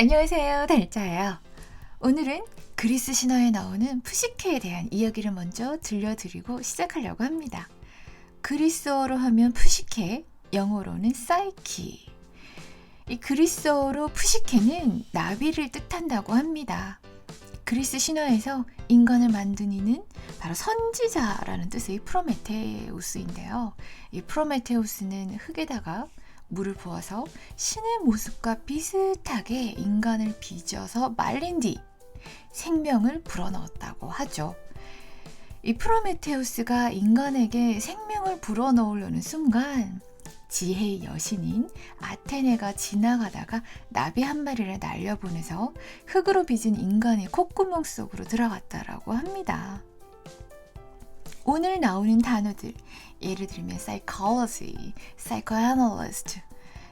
안녕하세요, 달자예요. 오늘은 그리스 신화에 나오는 푸시케에 대한 이야기를 먼저 들려드리고 시작하려고 합니다. 그리스어로 하면 푸시케, 영어로는 psyche. 이 그리스어로 푸시케는 나비를 뜻한다고 합니다. 그리스 신화에서 인간을 만든 이는 바로 선지자라는 뜻의 프로메테우스인데요. 이 프로메테우스는 흙에다가 물을 부어서 신의 모습과 비슷하게 인간을 빚어서 말린 뒤 생명을 불어넣었다고 하죠. 이 프로메테우스가 인간에게 생명을 불어넣으려는 순간 지혜의 여신인 아테네가 지나가다가 나비 한 마리를 날려보내서 흙으로 빚은 인간의 콧구멍 속으로 들어갔다라고 합니다. 오늘 나오는 단어들, 예를 들면 psychology, psychoanalyst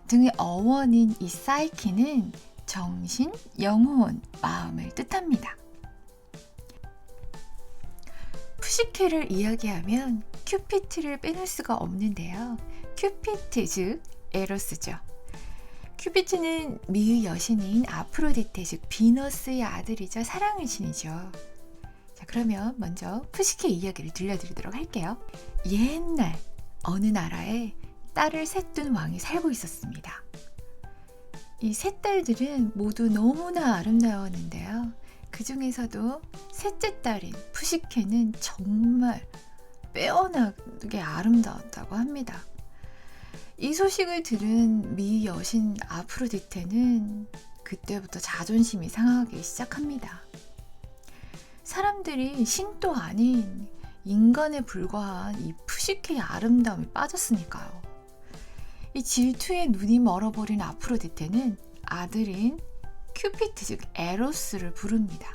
등의 어원인 이 psyche는 정신, 영혼, 마음을 뜻합니다. 푸시케를 이야기하면 큐피트를 빼놓을 수가 없는데요. 큐피트 즉 에로스죠. 큐피트는 미의 여신인 아프로디테 즉 비너스의 아들이자 사랑의 신이죠. 자, 그러면 먼저 푸시케 이야기를 들려드리도록 할게요. 옛날 어느 나라에 딸을 셋 둔 왕이 살고 있었습니다. 이 세 딸들은 모두 너무나 아름다웠는데요. 그 중에서도 셋째 딸인 푸시케는 정말 빼어나게 아름다웠다고 합니다. 이 소식을 들은 미 여신 아프로디테는 그때부터 자존심이 상하기 시작합니다. 사람들이 신도 아닌 인간에 불과한 이 푸시케의 아름다움에 빠졌으니까요. 이 질투에 눈이 멀어버린 아프로디테는 아들인 큐피트 즉 에로스를 부릅니다.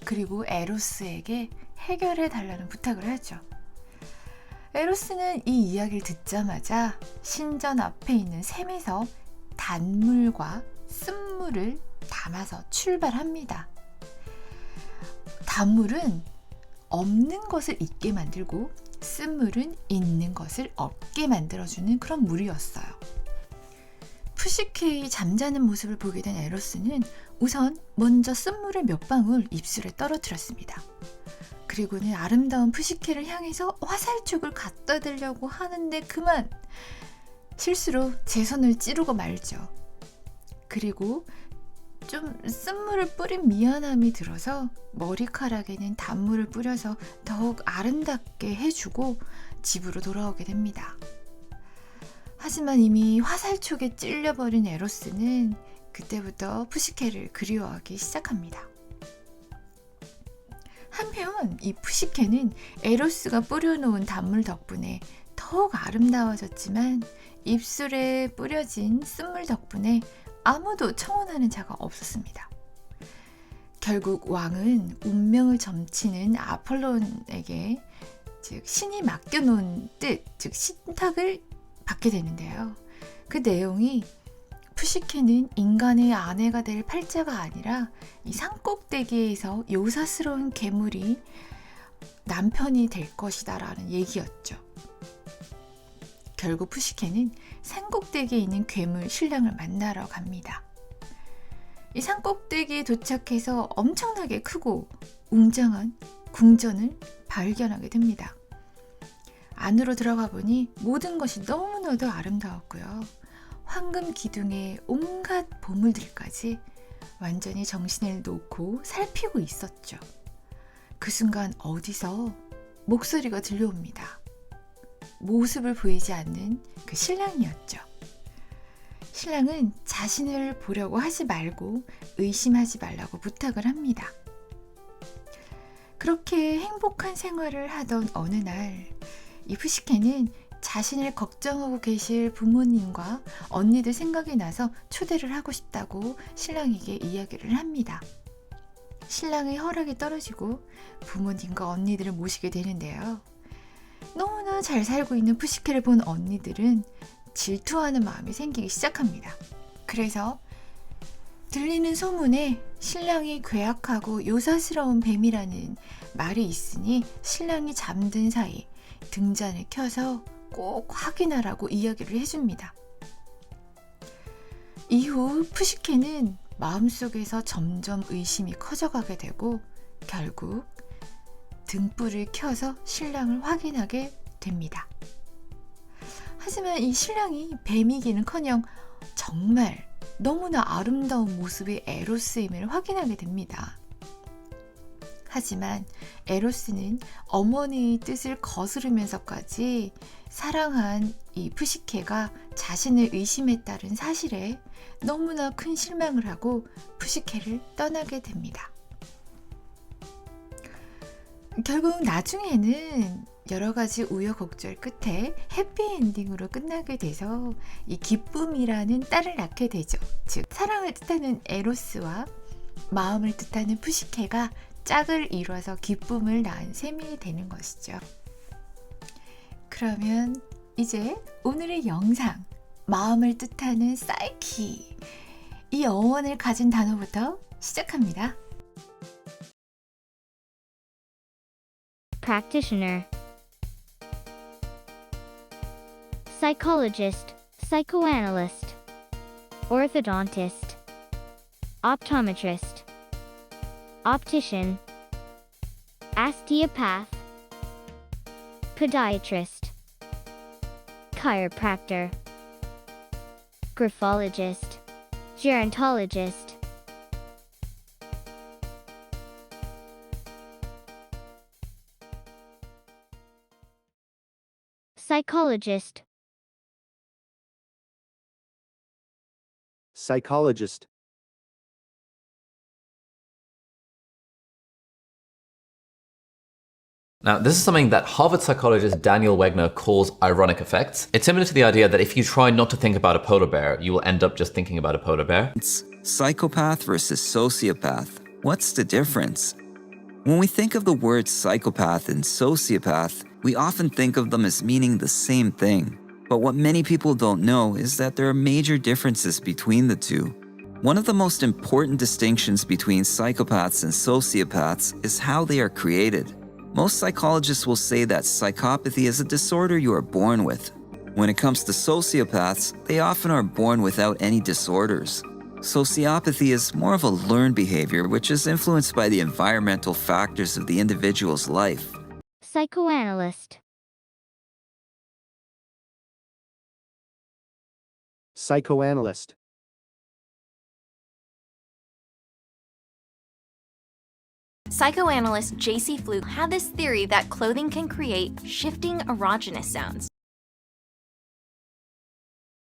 그리고 에로스에게 해결해 달라는 부탁을 하죠. 에로스는 이 이야기를 듣자마자 신전 앞에 있는 샘에서 단물과 쓴물을 담아서 출발합니다. 단물은 없는 것을 있게 만들고 쓴물은 있는 것을 없게 만들어주는 그런 물이었어요. 푸시케의 잠자는 모습을 보게 된 에로스는 우선 먼저 쓴물을 몇 방울 입술에 떨어뜨렸습니다. 그리고는 아름다운 푸시케를 향해서 화살촉을 갖다 대려고 하는데 그만! 실수로 제 손을 찌르고 말죠. 그리고 좀 쓴물을 뿌린 미안함이 들어서 머리카락에는 단물을 뿌려서 더욱 아름답게 해주고 집으로 돌아오게 됩니다. 하지만 이미 화살촉에 찔려버린 에로스는 그때부터 푸시케를 그리워하기 시작합니다. 한편 이 푸시케는 에로스가 뿌려놓은 단물 덕분에 더욱 아름다워졌지만 입술에 뿌려진 쓴물 덕분에 아무도 청혼하는 자가 없었습니다. 결국 왕은 운명을 점치는 아폴론에게 즉 신이 맡겨놓은 뜻, 즉 신탁을 받게 되는데요. 그 내용이 푸시케는 인간의 아내가 될 팔자가 아니라 이 산꼭대기에서 요사스러운 괴물이 남편이 될 것이다 라는 얘기였죠. 결국 푸시케는 산꼭대기에 있는 괴물 신랑을 만나러 갑니다. 이 산꼭대기에 도착해서 엄청나게 크고 웅장한 궁전을 발견하게 됩니다. 안으로 들어가 보니 모든 것이 너무나도 아름다웠고요. 황금 기둥에 온갖 보물들까지 완전히 정신을 놓고 살피고 있었죠. 그 순간 어디서 목소리가 들려옵니다. 모습을 보이지 않는 그 신랑이었죠. 신랑은 자신을 보려고 하지 말고 의심하지 말라고 부탁을 합니다. 그렇게 행복한 생활을 하던 어느 날, 이 푸시케는 자신을 걱정하고 계실 부모님과 언니들 생각이 나서 초대를 하고 싶다고 신랑에게 이야기를 합니다. 신랑의 허락이 떨어지고 부모님과 언니들을 모시게 되는데요. 너무나 잘 살고 있는 푸시케를 본 언니들은 질투하는 마음이 생기기 시작합니다. 그래서 들리는 소문에 신랑이 괴악하고 요사스러운 뱀이라는 말이 있으니 신랑이 잠든 사이 등잔을 켜서 꼭 확인하라고 이야기를 해줍니다. 이후 푸시케는 마음속에서 점점 의심이 커져가게 되고 결국 등불을 켜서 신랑을 확인하게 됩니다. 하지만 이 신랑이 뱀이기는커녕 정말 너무나 아름다운 모습의 에로스임을 확인하게 됩니다. 하지만 에로스는 어머니의 뜻을 거스르면서까지 사랑한 이 푸시케가 자신을 의심했다는 사실에 너무나 큰 실망을 하고 푸시케를 떠나게 됩니다. 결국 나중에는 여러 가지 우여곡절 끝에 해피엔딩으로 끝나게 돼서 이 기쁨이라는 딸을 낳게 되죠. 즉 사랑을 뜻하는 에로스와 마음을 뜻하는 푸시케가 짝을 이뤄서 기쁨을 낳은 셈이 되는 것이죠. 그러면 이제 오늘의 영상, 마음을 뜻하는 psyche, 이 어원을 가진 단어부터 시작합니다. Practitioner, psychologist, psychoanalyst, orthodontist, optometrist, optician, osteopath, podiatrist, chiropractor, graphologist, gerontologist, psychologist, psychologist, Now, this is something that Harvard psychologist Daniel Wegner calls ironic effects. It's similar to the idea that if you try not to think about a polar bear, you will end up just thinking about a polar bear. It's psychopath versus sociopath. What's the difference? When we think of the words psychopath and sociopath, we often think of them as meaning the same thing. But what many people don't know is that there are major differences between the two. One of the most important distinctions between psychopaths and sociopaths is how they are created. Most psychologists will say that psychopathy is a disorder you are born with. When it comes to sociopaths, they often are born without any disorders. Sociopathy is more of a learned behavior which is influenced by the environmental factors of the individual's life. psychoanalyst, psychoanalyst, Psychoanalyst J.C. Fluke had this theory that clothing can create shifting erogenous sounds.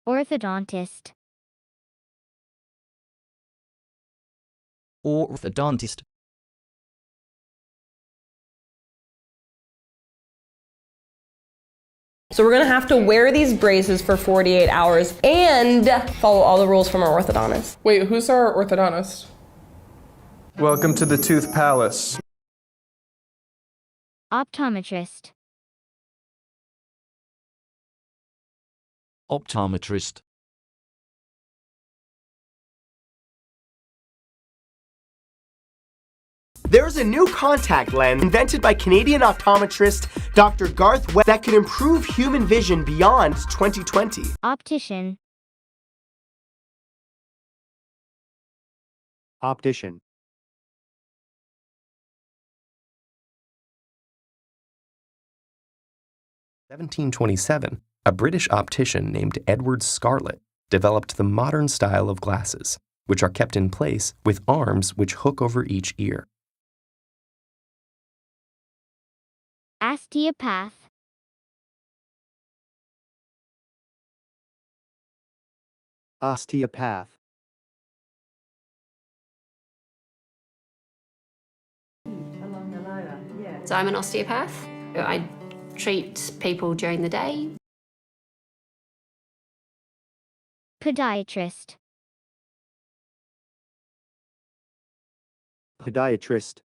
orthodontist, orthodontist, So we're going to have to wear these braces for 48 hours and follow all the rules from our orthodontist. Wait, who's our orthodontist? Welcome to the Tooth Palace. optometrist, optometrist, There's a new contact lens invented by Canadian optometrist Dr. Garth Webb that can improve human vision beyond 2020. optician, optician, 1727, a British optician named Edward Scarlett developed the modern style of glasses, which are kept in place with arms which hook over each ear. osteopath, osteopath, So I'm an osteopath. I treat people during the day. podiatrist, podiatrist,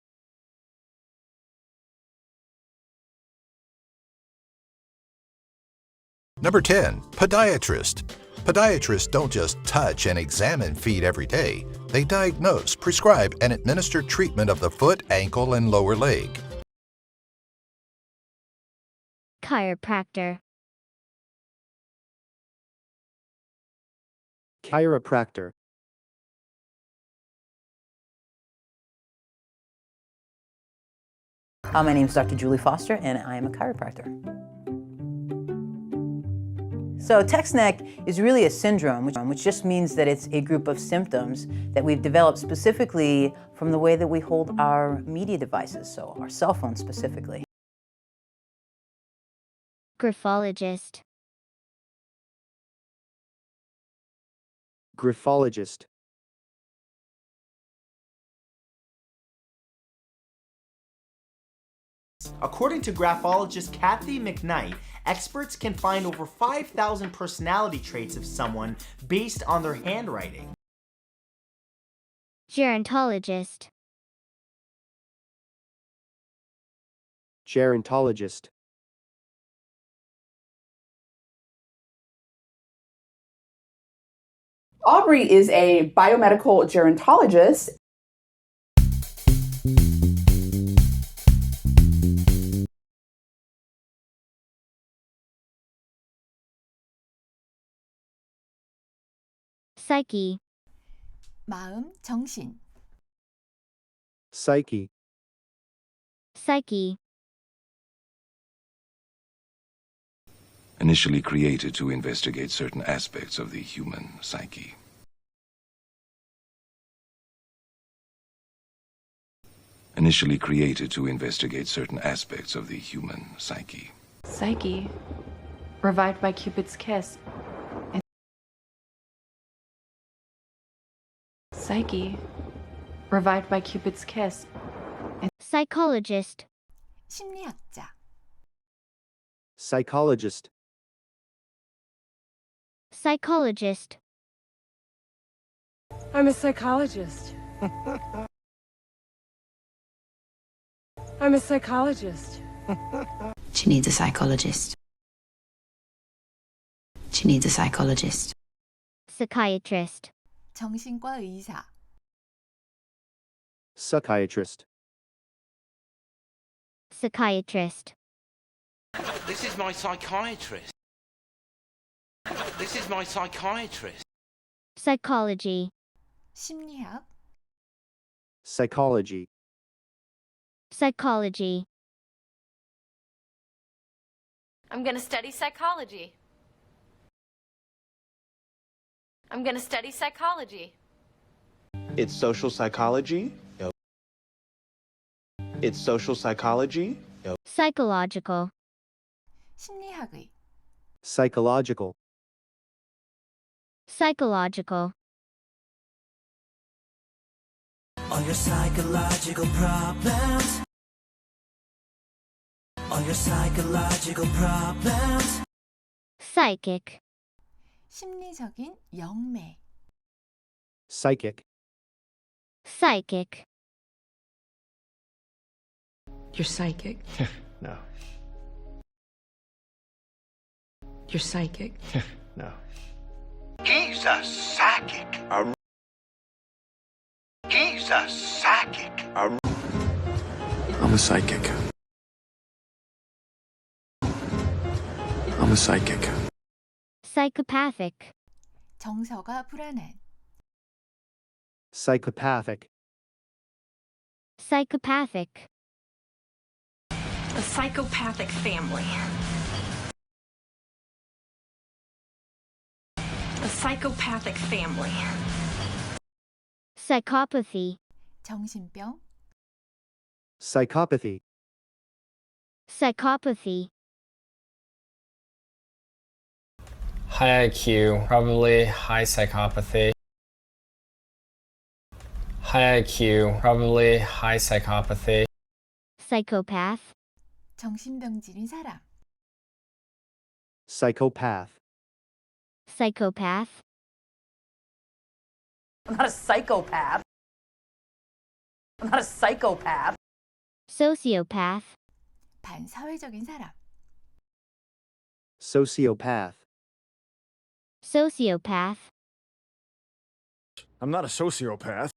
Number 10, podiatrist. Podiatrists don't just touch and examine feet every day. They diagnose, prescribe, and administer treatment of the foot, ankle, and lower leg. chiropractor, chiropractor, My name is Dr. Julie Foster, and I am a chiropractor. So text neck is really a syndrome, which just means that it's a group of symptoms that we've developed specifically from the way that we hold our media devices, so our cell phones specifically. Graphologist. Graphologist. According to graphologist Kathy McKnight, experts can find over 5,000 personality traits of someone based on their handwriting. Gerontologist. Gerontologist. Aubrey is a biomedical gerontologist. Psyche. 마음, 정신. Psyche. Psyche. Initially created to investigate certain aspects of the human psyche. Initially created to investigate certain aspects of the human psyche. Psyche. Revived by Cupid's kiss. Psyche. Revived by Cupid's kiss. Psychologist. 심리학자. Psychologist. Psychologist. I'm a psychologist. I'm a psychologist. She needs a psychologist. She needs a psychologist. Psychiatrist. 정신과 의사. Psychiatrist. Psychiatrist. This is my psychiatrist. This is my psychiatrist. Psychology. 심리학. Psychology. Psychology. I'm going to study psychology. I'm going to study psychology. It's social psychology. It's social psychology. Psychological. 심리학의. Psychological. Psychological. All your psychological problems. All your psychological problems. Psychic. 심리적인 영매. Psychic. Psychic. You're psychic? No. You're psychic? No. He's a psychic. He's a psychic. I'm a psychic. I'm a psychic. Psychopathic. 정서가 불안한. Psychopathic. Psychopathic. A psychopathic family. A psychopathic family. Psychopathy. 정신병. Psychopathy. Psychopathy. High IQ, probably high psychopathy. High IQ, probably high psychopathy. Psychopath. 정신병질인 사람. Psychopath. Psychopath. I'm not a psychopath. I'm not a psychopath. Sociopath. 반사회적인 사람. Sociopath. Sociopath. I'm not a sociopath.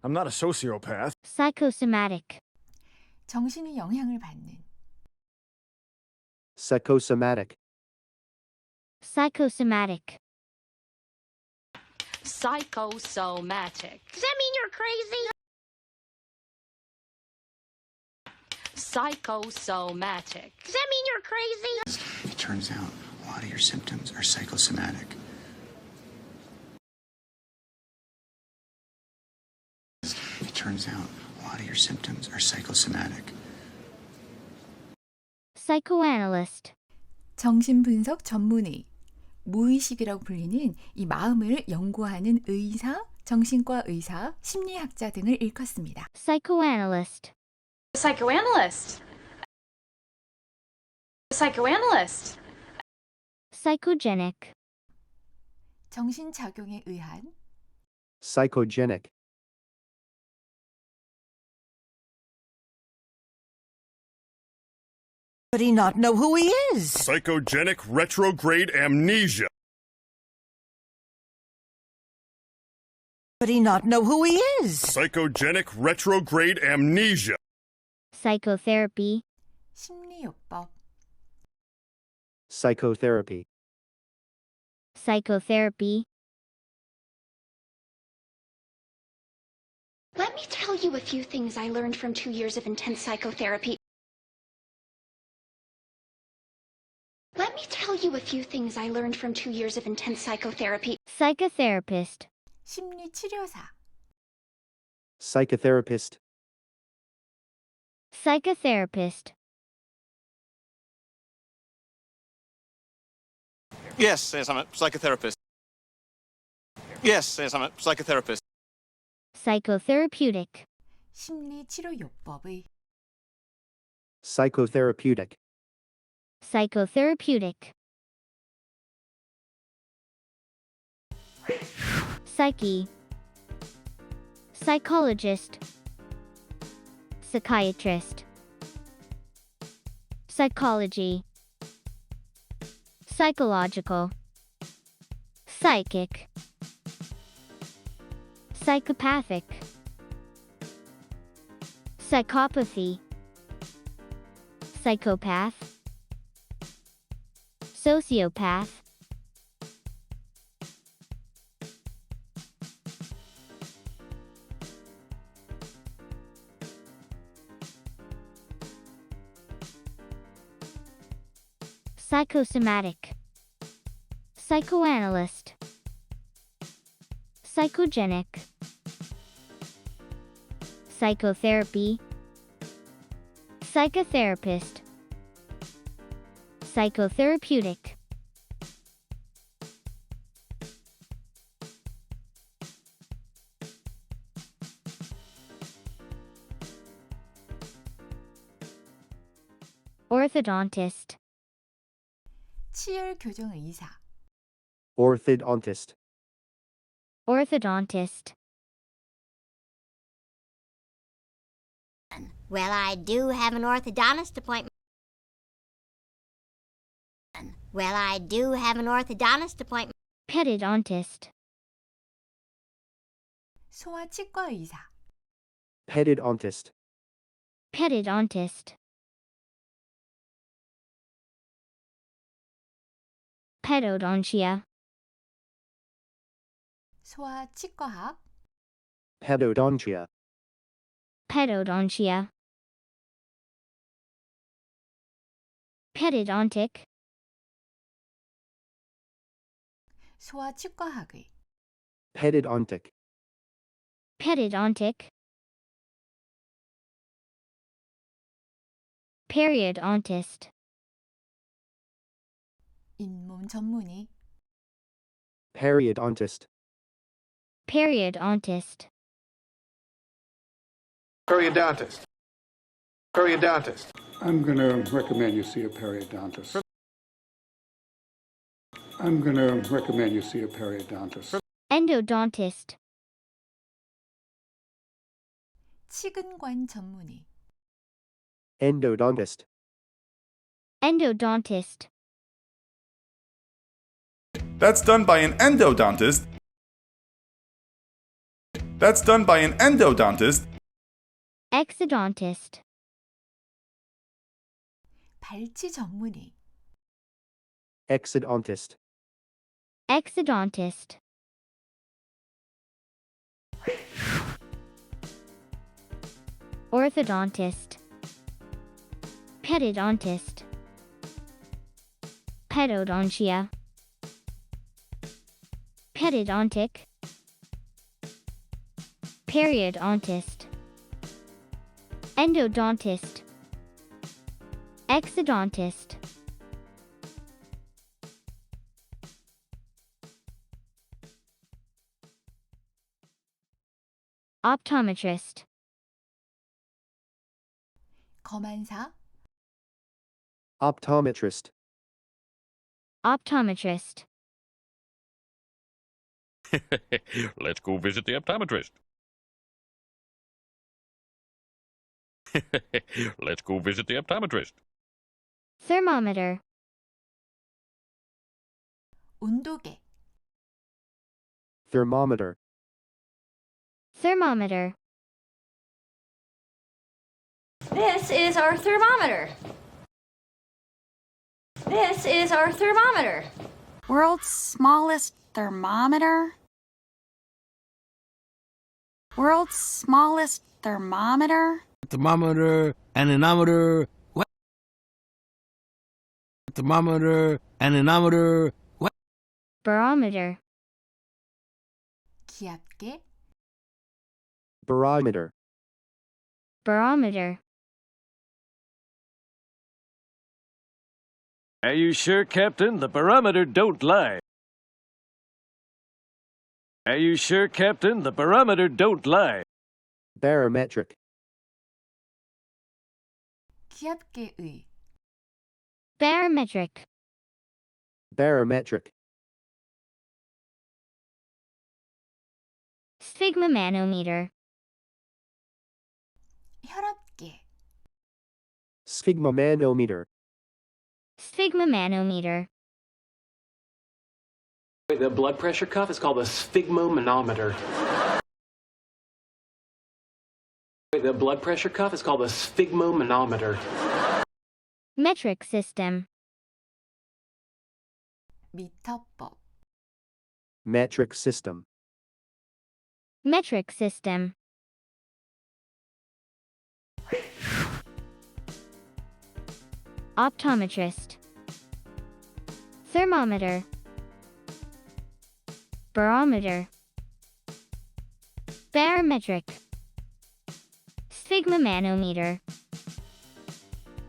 I'm not a sociopath. Psychosomatic. 정신이 영향을 받는. Psychosomatic. Psychosomatic. Psychosomatic. Does that mean you're crazy? Psychosomatic. Does that mean you're crazy? It turns out a lot of your symptoms are psychosomatic. It turns out a lot of your symptoms are psychosomatic. psychoanalyst, 정신분석 전문의, 무의식이라고 불리는 이 마음을 연구하는 의사, 정신과 의사, 심리학자 등을 일컫습니다. psychoanalyst, Psychoanalyst. Psychoanalyst. psychogenic, 정신작용에 의한, psychogenic, But he not know who he is. Psychogenic retrograde amnesia. But he not know who he is. Psychogenic retrograde amnesia. psychotherapy, 심리요법, psychotherapy, psychotherapy, Let me tell you a few things I learned from 2 years of intense psychotherapy. Let me tell you a few things I learned from 2 years of intense psychotherapy. psychotherapist, 심리치료사, psychotherapist, psychotherapist, Yes, I'm a psychotherapist. Yes, I'm a psychotherapist. psychotherapeutic, 심리치료요법의, psychotherapeutic, psychotherapeutic, psyche, psychologist, psychiatrist, psychology, psychological, psychic, psychopathic, psychopathy, psychopath, sociopath, psychosomatic, psychoanalyst, psychogenic, psychotherapy, psychotherapist, psychotherapeutic, orthodontist, 치열교정의사, orthodontist, orthodontist, Well, I do have an orthodontist appointment. Well, I do have an orthodontist appointment. pedodontist, 소아치과의사, pedodontist, pedodontist, pedodontia, 소아치과학, pedodontia, pedodontia, pedodontic, 소아치과학의, pedodontic, pedodontic, periodontist, 잇몸 전문의, periodontist, periodontist, Periodontist. Periodontist. I'm going to recommend you see a periodontist. I'm going to recommend you see a periodontist. endodontist, 치근관 전문의, endodontist, endodontist, That's done by an endodontist. That's done by an endodontist. exodontist, 발치 전문의, exodontist, exodontist, orthodontist, pedodontist, pedodontia, pedodontic, periodontist, endodontist, exodontist. Optometrist, 검안사, optometrist, optometrist, Let's go visit the optometrist. Let's go visit the optometrist. thermometer, 온도계, thermometer, thermometer. This is our thermometer. This is our thermometer. World's smallest thermometer? World's smallest thermometer? Thermometer, anemometer, what? Thermometer, anemometer, what? Barometer, 기압계, barometer, barometer. Are you sure, Captain? The barometer don't lie. Are you sure, Captain? The barometer don't lie. barometric, 기압계의, Barometric, barometric, sphygmomanometer, 혈압계, sphygmomanometer, sphygmomanometer. The blood pressure cuff is called a sphygmomanometer. The blood pressure cuff is called a sphygmomanometer. Metric system, 미터법, metric system, metric system. Optometrist, thermometer, barometer, barometric, sphygmomanometer,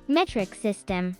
metric system.